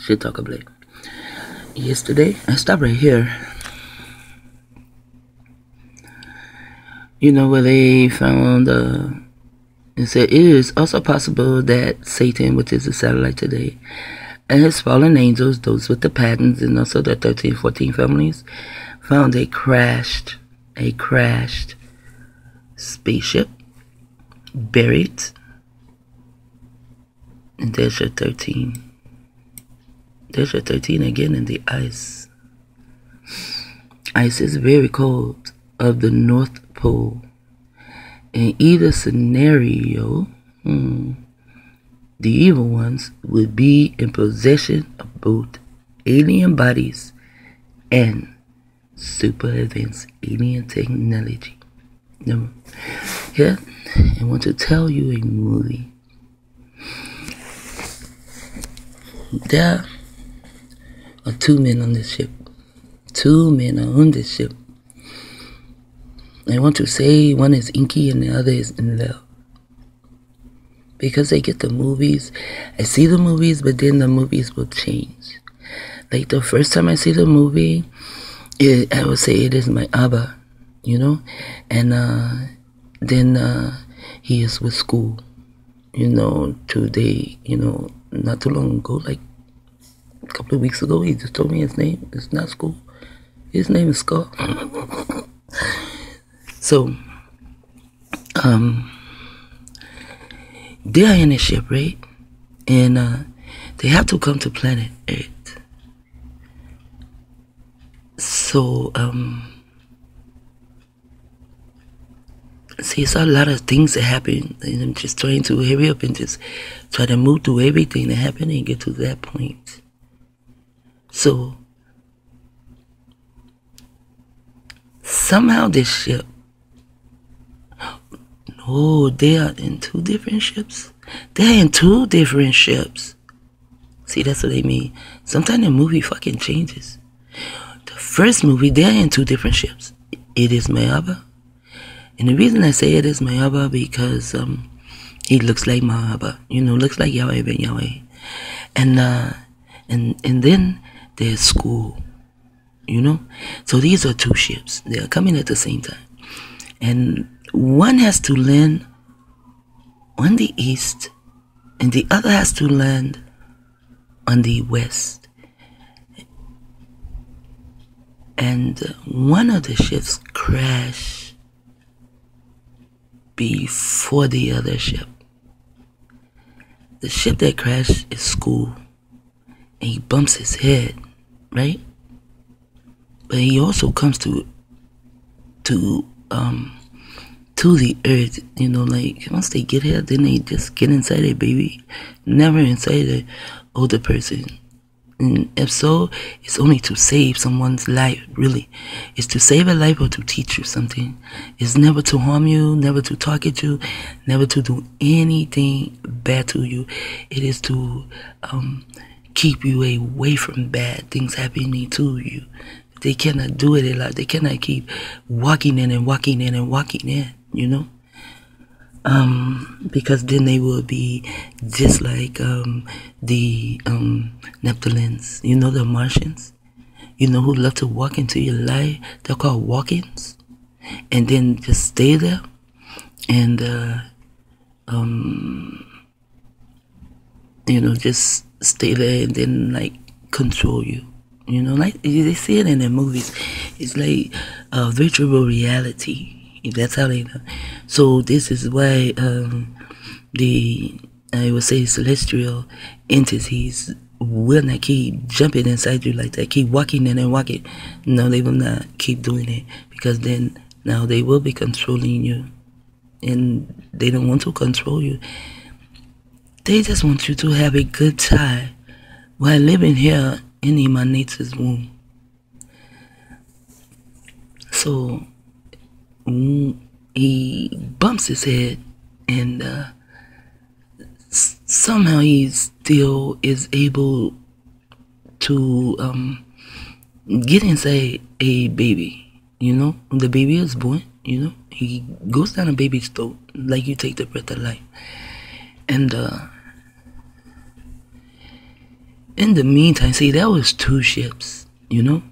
Shit talk about. Yesterday, I stopped right here. You know where they found it said it is also possible that Satan, which is a satellite today, and his fallen angels, those with the patterns, and also the 13, 14 families, found a crashed spaceship buried. And there's your 13. There's your 13 again in the ice. Ice is very cold of the North Pole. In either scenario, the evil ones would be in possession of both alien bodies and super advanced alien technology. Here, I want to tell you a movie. There are 2 men on this ship. 2 men are on this ship. I want to say one is inky and the other is in love. Because I get the movies. I see the movies, but then the movies will change. Like the first time I see the movie, I would say it is my Abba, you know? And then he is with school, you know, today, you know, not too long ago, like a couple of weeks ago, he just told me his name. It's not school. His name is Scott. So, they are in a ship, right? And they have to come to planet Earth. So, see, it's a lot of things that happen, and I'm just trying to hurry up and just try to move through everything that happened and get to that point. So, somehow this ship, no, they are in 2 different ships. They're in 2 different ships. See, that's what I mean. Sometimes the movie fucking changes. The first movie, they're in 2 different ships. It is Mayaba. And the reason I say it is Mayaba because he looks like Mayaba. You know, looks like Yahweh ben Yahweh. And then there's school. You know? So these are 2 ships. They are coming at the same time. And one has to land on the east, and the other has to land on the west. And one of the ships crashed before the other ship. The ship that crashed is school, and he bumps his head, right? But he also comes to the earth, you know, like once they get here, then they just get inside a baby, never inside an older person. And if so, it's only to save someone's life, really. It's to save a life or to teach you something. It's never to harm you, never to target you, never to do anything bad to you. It is to keep you away from bad things happening to you. They cannot do it a lot. They cannot keep walking in and walking in and walking in, you know? Because then they will be just like the Neptunians, you know, the Martians, you know, who love to walk into your life. They're called walk-ins, and then just stay there and you know, just stay there and then like control you. You know, like they see it in the movies. It's like virtual reality. That's how they know. So this is why I would say celestial entities will not keep jumping inside you like that. Keep walking in and walking. No, they will not keep doing it, because then now they will be controlling you, and they don't want to control you. They just want you to have a good time while living here in Imanate's womb. So he bumps his head, and somehow he still is able to get inside a baby. You know, when the baby is born, you know, he goes down a baby's throat like you take the breath of life. And In the meantime, see, that was 2 ships, you know?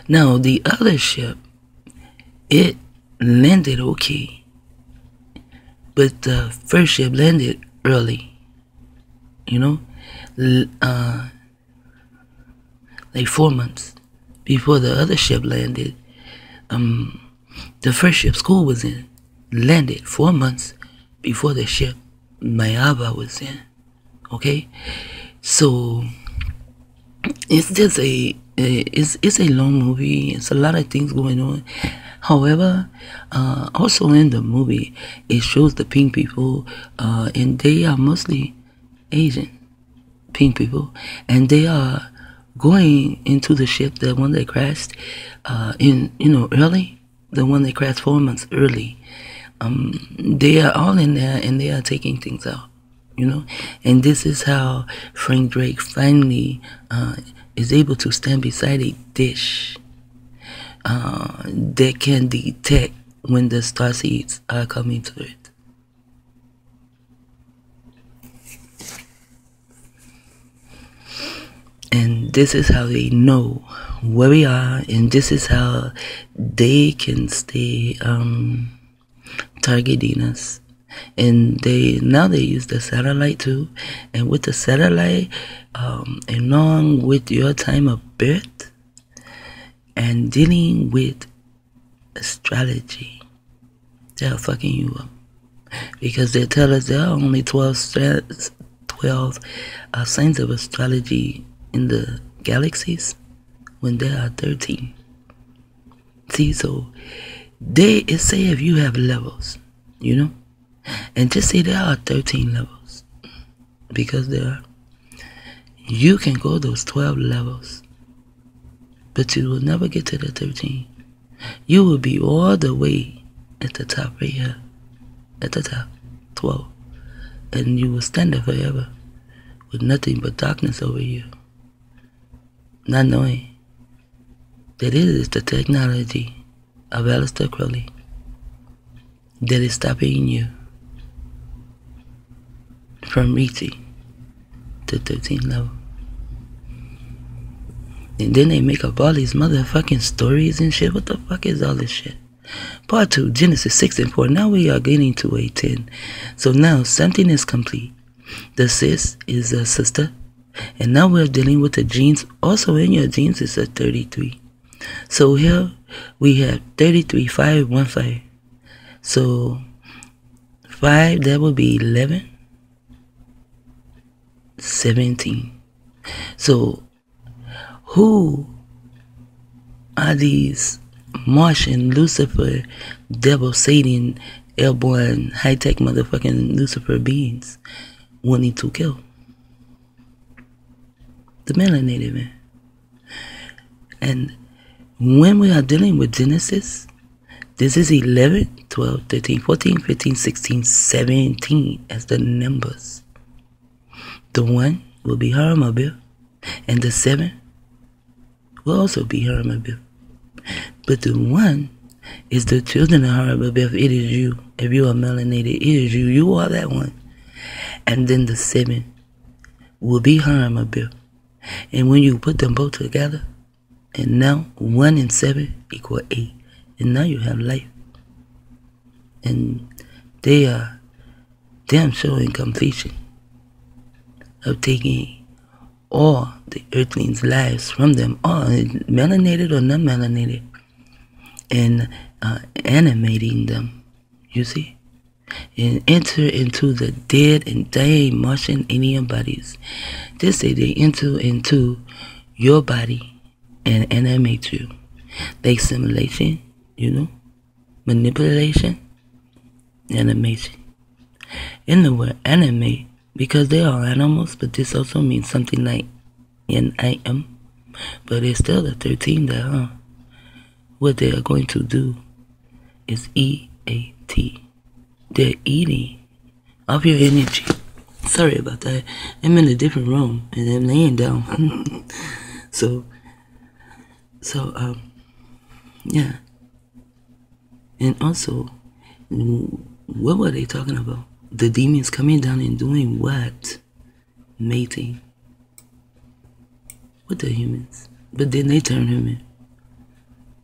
Now, the other ship, it landed okay. But the first ship landed early, you know? Like 4 months before the other ship landed. The first ship school was in landed 4 months before the ship Mayaba was in. Okay? So it's just it's a long movie. It's a lot of things going on. However, also in the movie, it shows the pink people, and they are mostly Asian pink people, and they are going into the ship, the one that crashed, early, the one that crashed 4 months early. They are all in there, and they are taking things out. And this is how Frank Drake finally is able to stand beside a dish that can detect when the starseeds are coming to it. And this is how they know where we are, and this is how they can stay targeting us. And now they use the satellite too. And with the satellite, along with your time of birth and dealing with astrology, they're fucking you up. Because they tell us there are only 12 signs of astrology in the galaxies when there are 13. See, so they say if you have levels, and just say there are 13 levels, because there are, you can go those 12 levels, but you will never get to the 13. You will be all the way at the top right here, at the top, 12, and you will stand there forever with nothing but darkness over you, not knowing that it is the technology of Aleister Crowley that is stopping you from reaching the 13th level. And then they make up all these motherfucking stories and shit. What the fuck is all this shit? Part 2, Genesis 6 and 4. Now we are getting to a 10. So now something is complete. The cis is a sister. And now we're dealing with the genes. Also in your genes is a 33. So here we have 33, 5, 1, 5. So 5, that would be 11. 17. So who are these Martian, Lucifer, devil, Satan, airborne, high-tech motherfucking Lucifer beings wanting to kill? The melanated man. And when we are dealing with Genesis, this is 11, 12, 13, 14, 15, 16, 17 as the numbers. The 1 will be Haramabir, and the 7 will also be Haramabir. But the 1 is the children of Haramabir. It is you. If you are melanated, it is you. You are that 1. And then the 7 will be Haramabir. And when you put them both together, and now 1 and 7 equal 8. And now you have life. And they are damn sure in completion of taking all the earthlings' lives from them, all melanated or non-melanated, and animating them, you see, and enter into the dead and dying Martian alien bodies. They say they enter into your body and animate you, like simulation, manipulation, animation. In the word animate, because they are animals, but this also means something like N-I-M, but it's still the 13 there, What they are going to do is E-A-T. They're eating off your energy. Sorry about that. I'm in a different room, and I'm laying down. So, yeah. And also, what were they talking about? The demons coming down and doing what? Mating. with the humans. But then they turn human.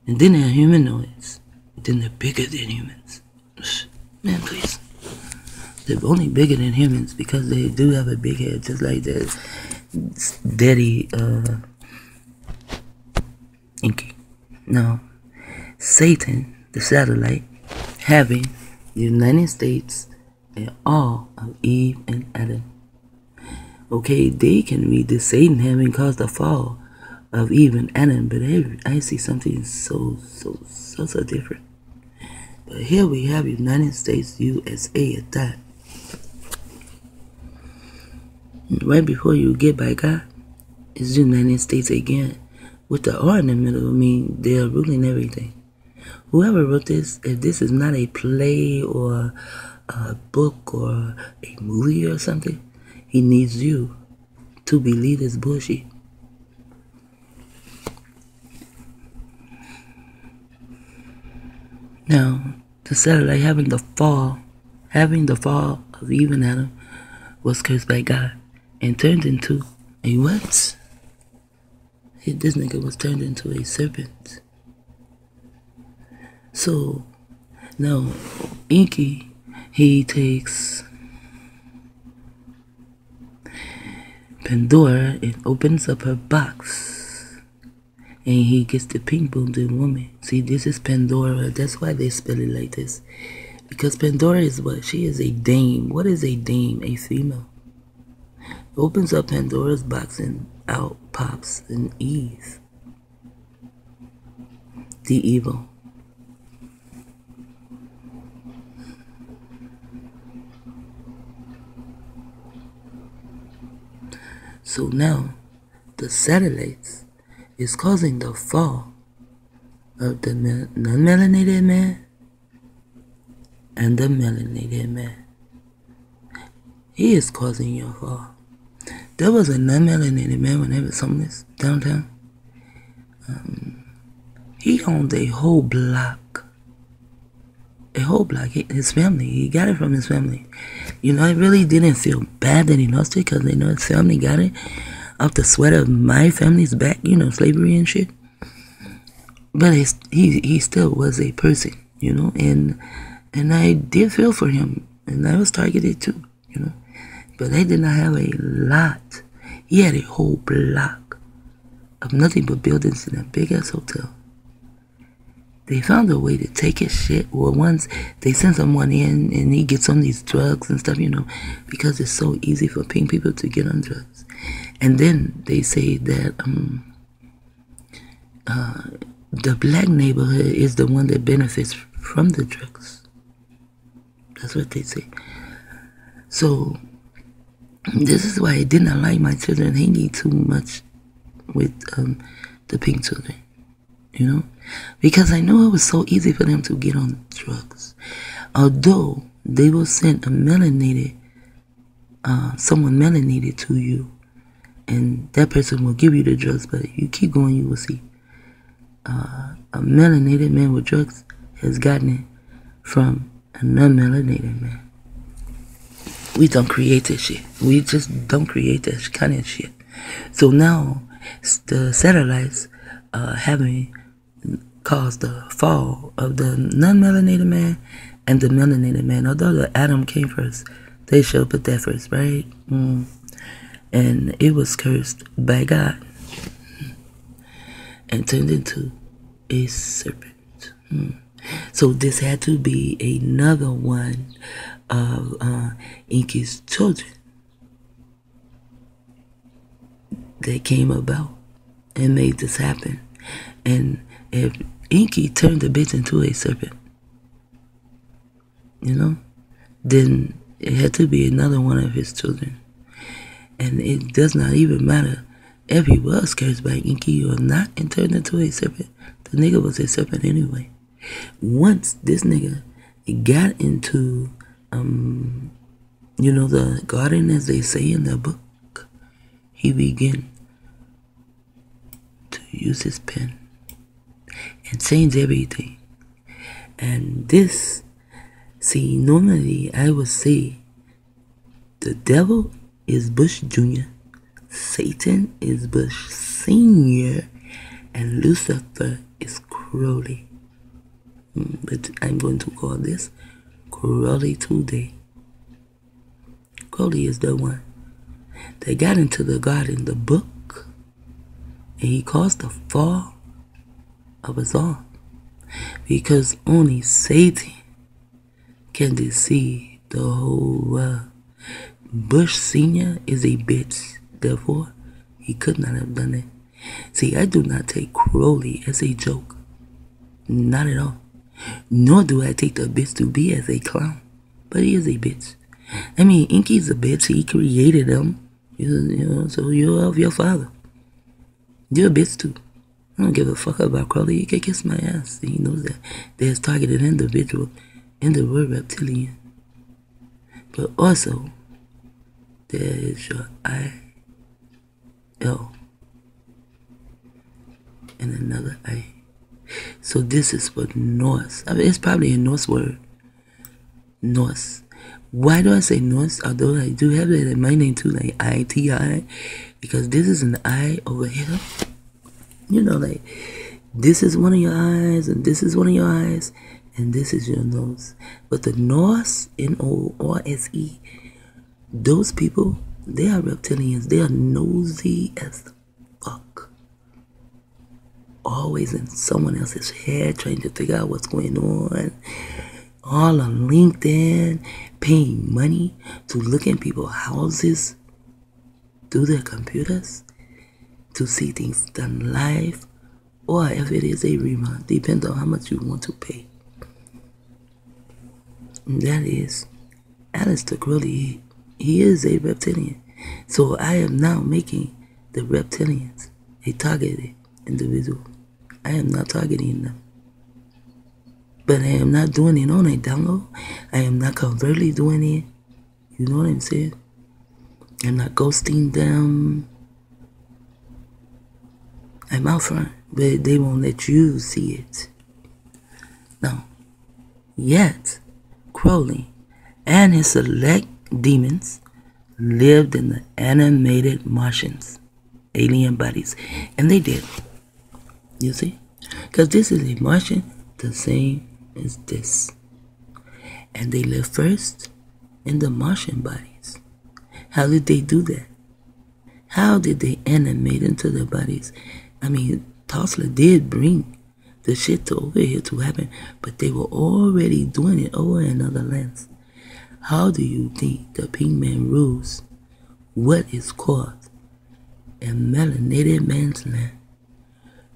And then they're humanoids. Then they're bigger than humans. Man, please. They're only bigger than humans because they do have a big head, just like the daddy Inky. Now, Satan, the satellite, having the United States and all of Eve and Adam. Okay, they can read the Satan having caused the fall of Eve and Adam, but I see something so different. But here we have United States, USA at that. Right before you get by God, it's the United States again. With the R in the middle, I mean, they're ruling everything. Whoever wrote this, if this is not a play or a book or a movie or something, he needs you to believe this bullshit. Now, the satellite having the fall of Eve and Adam was cursed by God and turned into a what? This nigga was turned into a serpent. So, now, Inky, he takes Pandora and opens up her box. And he gets the pink-booted woman. See, this is Pandora. That's why they spell it like this. Because Pandora is what? She is a dame. What is a dame? A female. Opens up Pandora's box and out pops an Eve. The evil. So now, the satellites is causing the fall of the non-melanated man and the melanated man. He is causing your fall. There was a non-melanated man when they was homeless downtown. He owned a whole block. His family, he got it from his family. You know, it really didn't feel bad that he lost it because they know his family got it off the sweat of my family's back, you know, slavery and shit. But he still was a person, you know, and I did feel for him, and I was targeted too, you know. But they did not have a lot. He had a whole block of nothing but buildings in a big ass hotel. They found a way to take his shit, or once they send someone in and he gets on these drugs and stuff, you know, because it's so easy for pink people to get on drugs. And then they say that the black neighborhood is the one that benefits from the drugs. That's what they say. So this is why I did not like my children hanging too much with the pink children, you know, because I know it was so easy for them to get on drugs. Although they will send a melanated, someone melanated to you, and that person will give you the drugs, but if you keep going, you will see a melanated man with drugs has gotten it from a non-melanated man. We don't create this shit. We just don't create that kind of shit. So now, the satellites having caused the fall of the non-melanated man and the melanated man. Although the Adam came first, they should put that first, right? And it was cursed by God and turned into a serpent. So this had to be another one of Inky's children that came about and made this happen. And if Inky turned the bitch into a serpent, you know, then it had to be another one of his children. And it does not even matter if he was cursed by Inky or not and turned into a serpent. The nigga was a serpent anyway. Once this nigga got into you know, the garden, as they say in the book, he began to use his pen and change everything. And this, see, normally I would say the devil is Bush Jr., Satan is Bush Senior, and Lucifer is Crowley. But I'm going to call this Crowley today. Crowley is the one that got into the garden, the book, and he caused the fall of us all. Because only Satan can deceive the whole world. Bush Sr. is a bitch. Therefore, he could not have done it. See, I do not take Crowley as a joke. Not at all. Nor do I take the bitch to be as a clown. But he is a bitch. I mean, Inky's a bitch. He created him. You know, so you're of your father. You're a bitch too. I don't give a fuck about Crowley. He can kiss my ass. He knows that there's targeted individual in the word reptilian. But also, there is your I-L and another I. So this is for Norse. I mean, it's probably a Norse word. Norse. Why do I say Norse? Although I do have it in my name too, like I-T-I. Because this is an I over here. You know, like, this is one of your eyes, and this is one of your eyes, and this is your nose. But the Norse, N-O-R-S-E, those people, they are reptilians. They are nosy as fuck. Always in someone else's head, trying to figure out what's going on. All on LinkedIn, paying money to look in people's houses through their computers, to see things done live, or if it is a rerun, depends on how much you want to pay. And that is Aleister Crowley. He is a reptilian. So I am now making the reptilians a targeted individual. I am not targeting them. But I am not doing it on a download. I am not covertly doing it. You know what I'm saying? I'm not ghosting them. I'm out front, but they won't let you see it. Now, yet, Crowley and his select demons lived in the animated Martians, alien bodies, and they did. You see? Because this is a Martian the same as this. And they lived first in the Martian bodies. How did they do that? How did they animate into their bodies? I mean, Tesla did bring the shit to over here to happen, but they were already doing it over another lens. How do you think the pink man rules what is called a melanated man's land?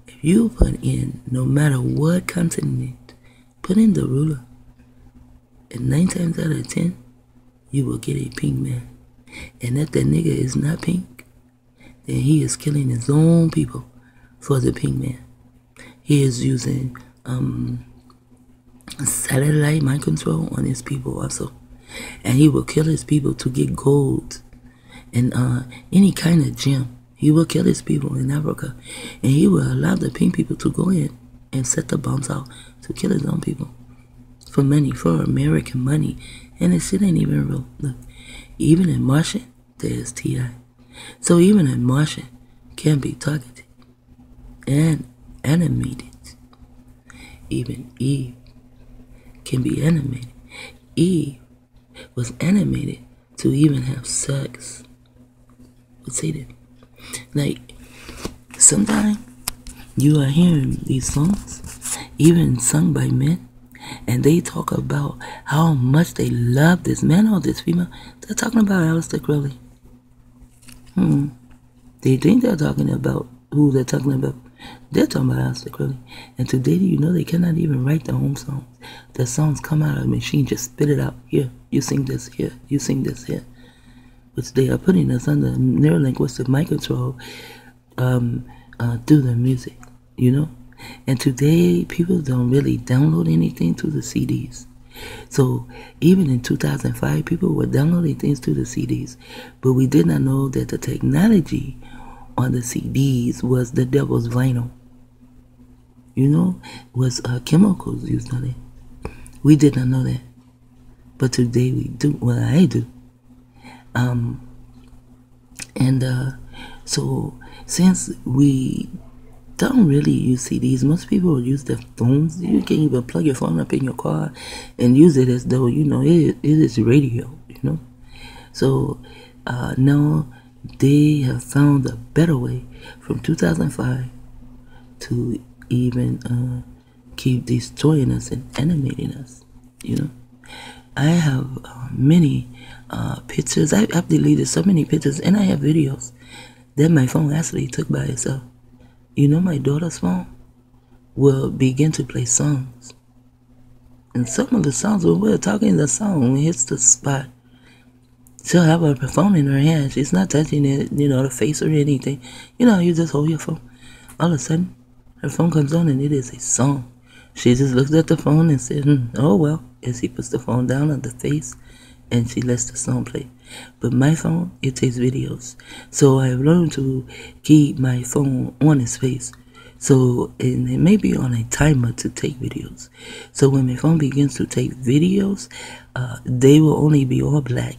If you put in, no matter what continent, put in the ruler, and 9 times out of 10, you will get a pink man. And if that nigga is not pink, then he is killing his own people for the pink man. He is using satellite mind control on his people also. And he will kill his people to get gold and any kind of gem. He will kill his people in Africa. And he will allow the pink people to go in and set the bombs out to kill his own people. For money, for American money. And this shit ain't even real. Look, even in Martian, there's T.I. So even in Martian can be targeted and animated. Even Eve can be animated. Eve was animated to even have sex with Satan. Like, sometimes you are hearing these songs, even sung by men, and they talk about how much they love this man or this female. They're talking about Aleister Crowley. They think they're talking about who they're talking about. They're talking about Aleister Crowley. And today, you know, they cannot even write their own songs. The songs come out of a machine, just spit it out. Here, you sing this here. You sing this here. Which they are putting us under neurolinguistic mind control through the music, you know. And today, people don't really download anything to the CDs. So even in 2005, people were downloading things to the CDs. But we did not know that the technology on the CDs was the devil's vinyl. You know, was chemicals used on it. We did not know that. But today we do. Well, I do. And So since we don't really use CDs, most people use their phones. You can even plug your phone up in your car and use it as though, you know, it is radio, you know. So now they have found a better way from 2005 to even keep destroying us and animating us, you know. I have many pictures. I've deleted so many pictures, and I have videos that my phone actually took by itself. You know, my daughter's phone will begin to play songs, and some of the songs, when we're talking, the song hits the spot, she'll have her phone in her hand. She's not touching it, you know, the face or anything. You know, you just hold your phone. All of a sudden, her phone comes on and it is a song. She just looks at the phone and says, oh well, and she puts the phone down on the face and she lets the song play. But my phone, it takes videos. So I've learned to keep my phone on its face. So, and it may be on a timer to take videos. So when my phone begins to take videos, they will only be all black.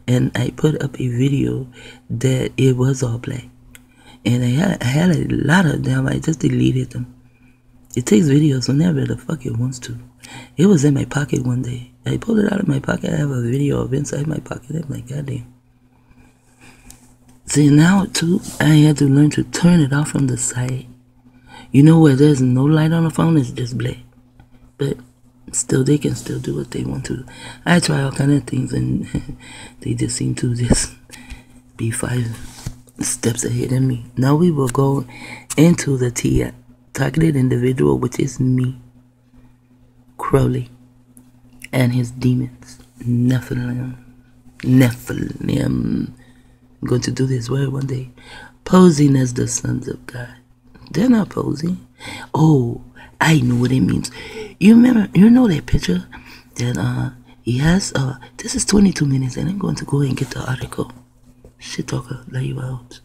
And I put up a video that it was all black. And I had a lot of them. I just deleted them. It takes videos whenever the fuck it wants to. It was in my pocket one day. I pulled it out of my pocket. I have a video of inside my pocket. I'm like, goddamn. See, now too, I had to learn to turn it off from the side. You know, where there's no light on the phone, it's just black. But still, they can still do what they want to. I try all kind of things, and they just seem to just be 5 steps ahead of me. Now we will go into the targeted individual, which is me, Crowley, and his demons, Nephilim. I'm going to do this word one day. Posing as the sons of God. They're not posing. Oh, I know what it means. You remember, you know that picture that he has, this is 22 minutes, and I'm going to go and get the article. Shit talker, lay you out.